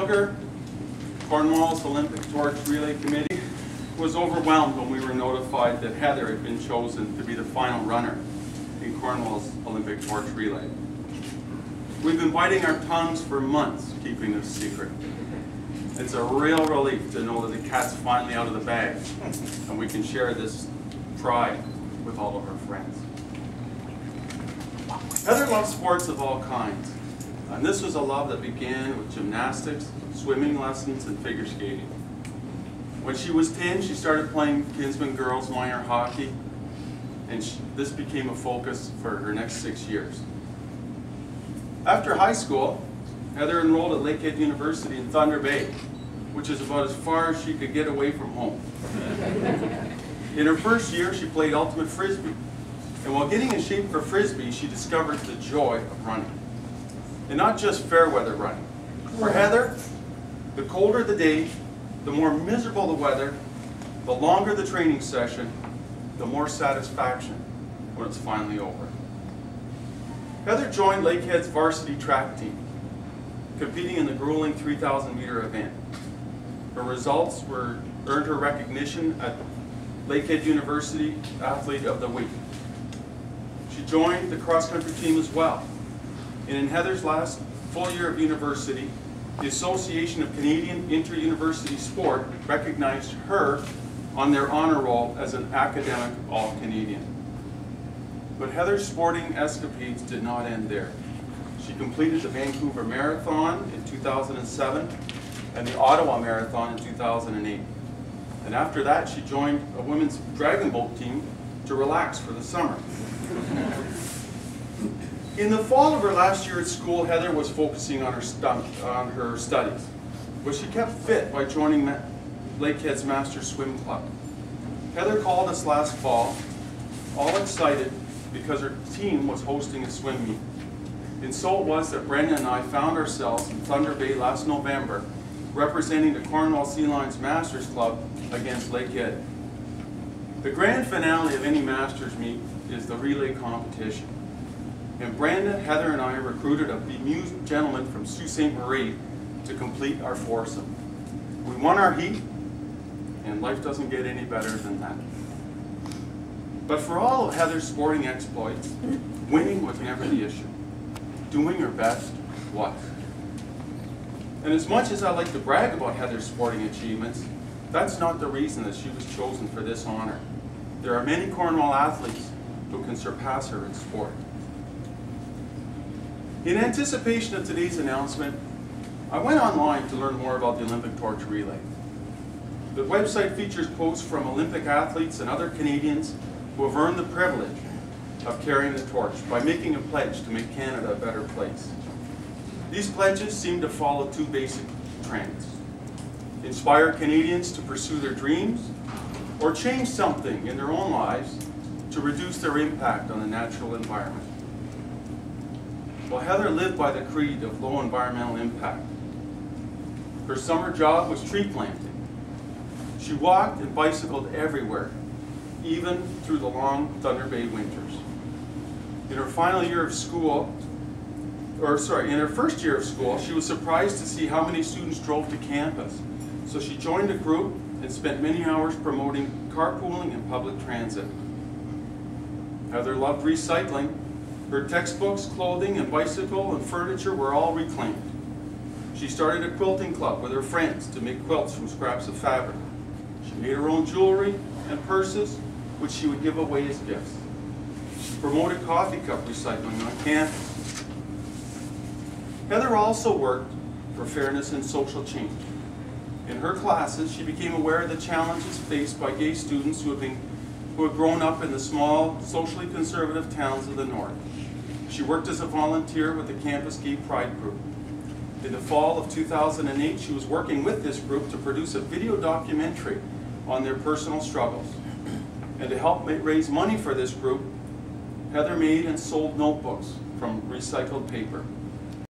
Sugar, Cornwall's Olympic Torch Relay Committee, was overwhelmed when we were notified that Heather had been chosen to be the final runner in Cornwall's Olympic Torch Relay. We've been biting our tongues for months keeping this secret. It's a real relief to know that the cat's finally out of the bag and we can share this pride with all of her friends. Heather loves sports of all kinds, and this was a love that began with gymnastics, swimming lessons, and figure skating. When she was 10, she started playing Kinsman girls minor hockey, and this became a focus for her next 6 years. After high school, Heather enrolled at Lakehead University in Thunder Bay, which is about as far as she could get away from home. In her first year, she played ultimate frisbee, and while getting in shape for frisbee, she discovered the joy of running. And not just fair weather running. For Heather, the colder the day, the more miserable the weather, the longer the training session, the more satisfaction when it's finally over. Heather joined Lakehead's varsity track team, competing in the grueling 3,000-meter event. Her results earned her recognition at Lakehead University Athlete of the Week. She joined the cross-country team as well. And in Heather's last full year of university, the Association of Canadian Inter-University Sport recognized her on their honor roll as an academic All-Canadian. But Heather's sporting escapades did not end there. She completed the Vancouver Marathon in 2007 and the Ottawa Marathon in 2008. And after that, she joined a women's dragon boat team to relax for the summer. In the fall of her last year at school, Heather was focusing on her studies, but she kept fit by joining Lakehead's Master Swim Club. Heather called us last fall, all excited because her team was hosting a swim meet. And so it was that Brenda and I found ourselves in Thunder Bay last November, representing the Cornwall Sea Lions Masters Club against Lakehead. The grand finale of any Masters meet is the relay competition. And Brenda, Heather, and I recruited a bemused gentleman from Sault Ste. Marie to complete our foursome. We won our heat, and life doesn't get any better than that. But for all of Heather's sporting exploits, winning was never the issue. Doing her best was. And as much as I like to brag about Heather's sporting achievements, that's not the reason that she was chosen for this honor. There are many Cornwall athletes who can surpass her in sport. In anticipation of today's announcement, I went online to learn more about the Olympic Torch Relay. The website features quotes from Olympic athletes and other Canadians who have earned the privilege of carrying the torch by making a pledge to make Canada a better place. These pledges seem to follow two basic trends: inspire Canadians to pursue their dreams, or change something in their own lives to reduce their impact on the natural environment. Well, Heather lived by the creed of low environmental impact. Her summer job was tree planting. She walked and bicycled everywhere, even through the long Thunder Bay winters. In her final year of school, in her first year of school, she was surprised to see how many students drove to campus. So she joined a group and spent many hours promoting carpooling and public transit. Heather loved recycling. Her textbooks, clothing, and bicycle and furniture were all reclaimed. She started a quilting club with her friends to make quilts from scraps of fabric. She made her own jewelry and purses, which she would give away as gifts. She promoted coffee cup recycling on campus. Heather also worked for fairness and social change. In her classes, she became aware of the challenges faced by gay students who had grown up in the small, socially conservative towns of the North. She worked as a volunteer with the Campus Gay Pride Group. In the fall of 2008, she was working with this group to produce a video documentary on their personal struggles. And to help raise money for this group, Heather made and sold notebooks from recycled paper.